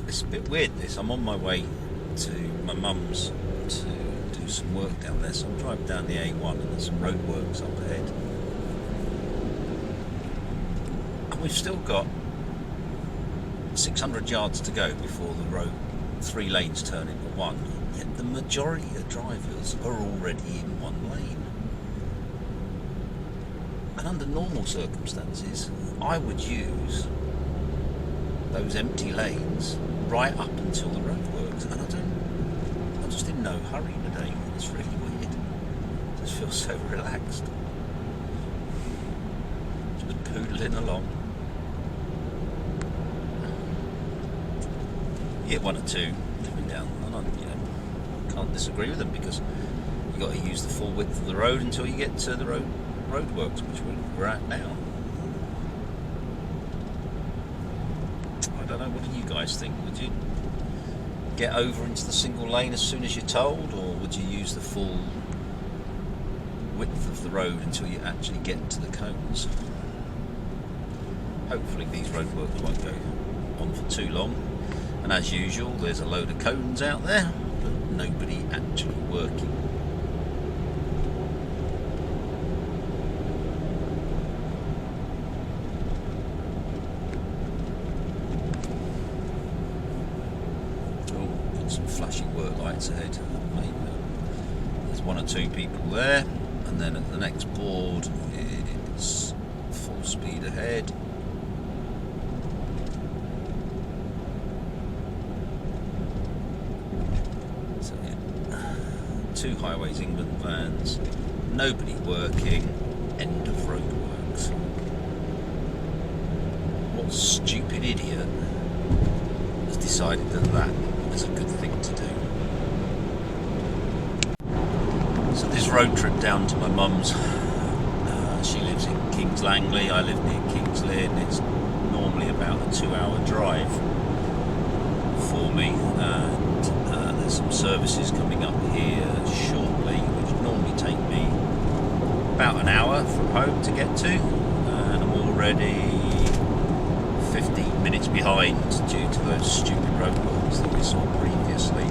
It's a bit weird this. I'm on my way to my mum's to do some work down there, so I'm driving down the A1 and there's some roadworks up ahead. And we've still got 600 yards to go before the road, 3 lanes turn into one, yet the majority of drivers are already in one lane. And under normal circumstances, I would use those empty lanes right up until the roadworks, and I'm just in no hurry today. It's really weird. I just feel so relaxed. Just poodling along. Hit one or two coming down, and I can't disagree with them, because you've got to use the full width of the road until you get to the roadworks, which we're at now. I don't know, what do you guys think? Would you get over into the single lane as soon as you're told, or would you use the full width of the road until you actually get to the cones? Hopefully these roadworks won't go on for too long. And as usual, there's a load of cones out there, but nobody actually working. Oh, got some flashing work lights ahead. There's 1 or 2 people there, and then at the next board it's full speed ahead. Two Highways England vans, nobody working, end of roadworks. What stupid idiot has decided that that is a good thing to do? So this road trip down to my mum's, she lives in Kings Langley, I live near Kings Lynn. It's normally about a 2-hour drive for me, and there's some services coming up here shortly, which normally take me about an hour from home to get to, and I'm already 15 minutes behind due to those stupid roadworks that we saw previously.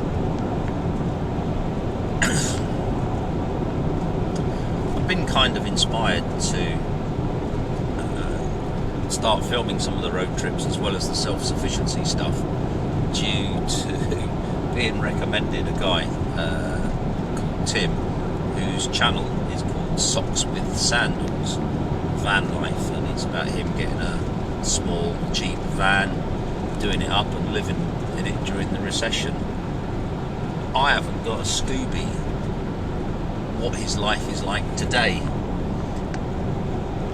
I've been kind of inspired to start filming some of the road trips as well as the self-sufficiency stuff, due to being recommended a guy called Tim, whose channel is called Socks with Sandals Van Life, and it's about him getting a small cheap van, doing it up and living in it during the recession. I haven't got a Scooby what his life is like today.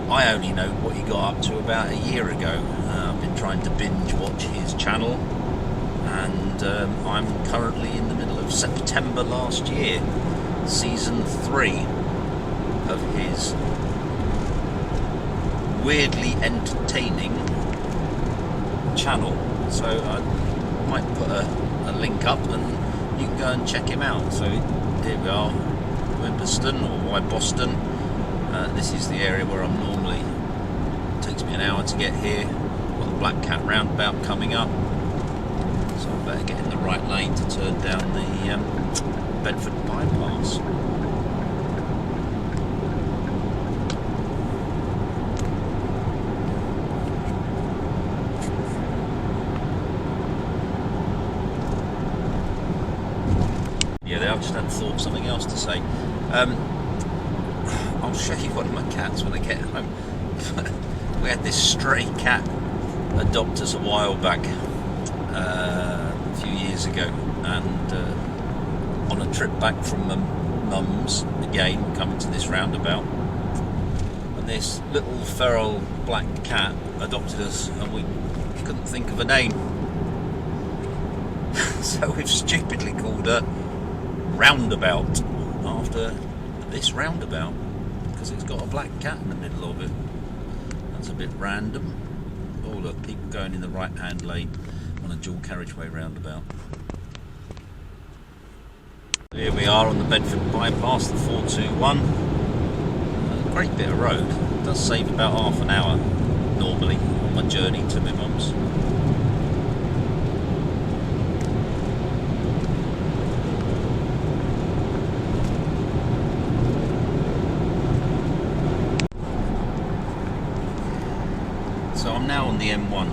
I only know what he got up to about a year ago. I've been trying to binge watch his channel, and I'm currently in the middle of September last year, season 3 of his weirdly entertaining channel. So I might put a link up and you can go and check him out. So here we are, Wimbledon, or why Boston. This is the area where I'm normally, it takes me an hour to get here. Got the Black Cat roundabout coming up, so I better get in the right lane to turn down the Bedford bypass. Yeah, I just had thought something else to say. I'll show you one of my cats when I get home. We had this stray cat adopt us a while back, a few years ago, and on a trip back from my mum's, again coming to this roundabout, and this little feral black cat adopted us, and we couldn't think of a name, so we've stupidly called her Roundabout after this roundabout, because it's got a black cat in the middle of it. That's a bit random. Oh look, people going in the right hand lane on a dual carriageway roundabout. Here we are on the Bedford bypass, the 421. A great bit of road. It does save about half an hour normally on my journey to my mum's. the M1,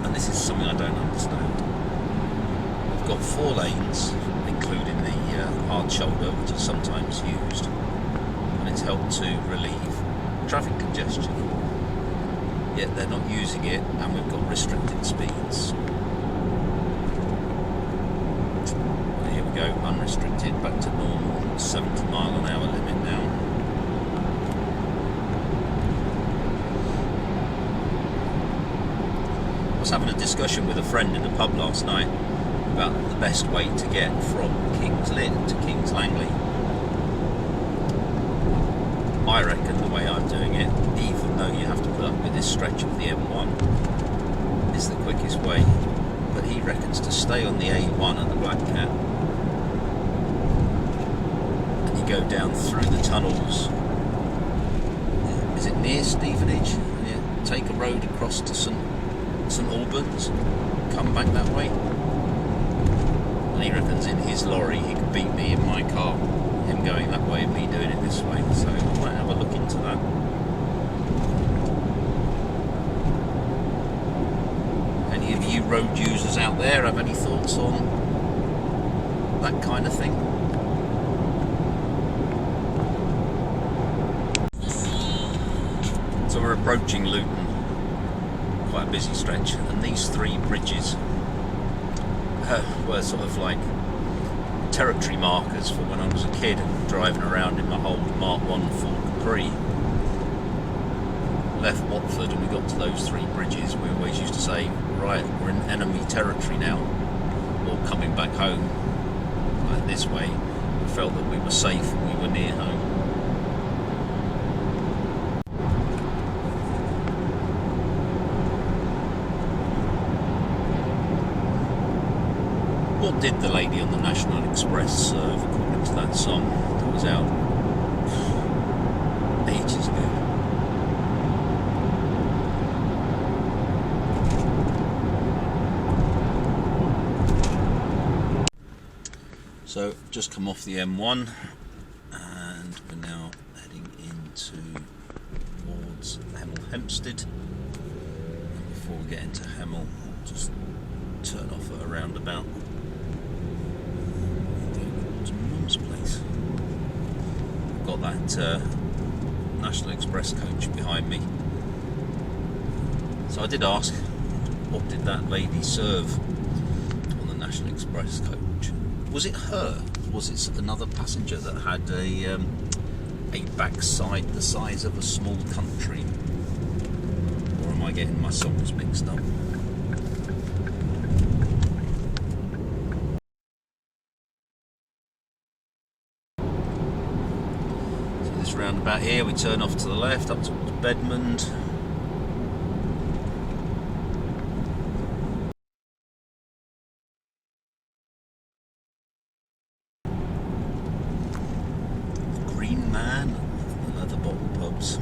and this is something I don't understand. We've got 4 lanes, including the hard shoulder, which is sometimes used, and it's helped to relieve traffic congestion. Yet they're not using it, and we've got restricted speeds. Well, here we go, unrestricted, back to normal, 70 mile an hour limit now. I was having a discussion with a friend in the pub last night about the best way to get from King's Lynn to King's Langley. I reckon the way I'm doing it, even though you have to put up with this stretch of the M1, is the quickest way. But he reckons to stay on the A1 at the Black Cat, and you go down through the tunnels. Is it near Stevenage? Yeah. Take a road across to St Albans, come back that way. And he reckons in his lorry he could beat me in my car. Him going that way and me doing it this way, so I might have a look into that. Any of you road users out there have any thoughts on that kind of thing? So we're approaching Luton, quite a busy stretch, and these 3 bridges were sort of like territory markers for when I was a kid driving around in my old Mark 1 Ford Capri. Left Watford and we got to those 3 bridges. We always used to say, right, we're in enemy territory now, or coming back home. Like this way, we felt that we were safe and we were near home. What did the lady on the National Express serve, according to that song that was out ages ago? So, just come off the M1, and we're now heading towards Hemel Hempstead. And before we get into Hemel, I'll just turn off at a roundabout. Place. Got that National Express coach behind me. So I did ask, what did that lady serve on the National Express coach? Was it her? Was it another passenger that had a backside the size of a small country? Or am I getting my songs mixed up? Roundabout here, we turn off to the left up towards Bedmond. The Green Man and the Leather Bottle pubs.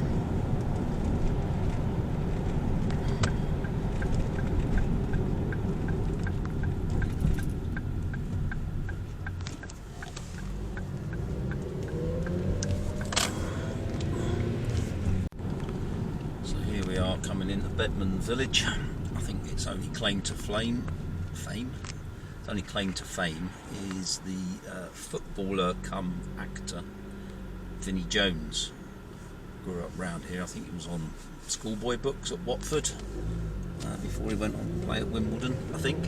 Coming into Bedmond Village. I think its only claim to fame is the footballer come actor Vinnie Jones. Grew up round here. I think he was on schoolboy books at Watford before he went on to play at Wimbledon, I think.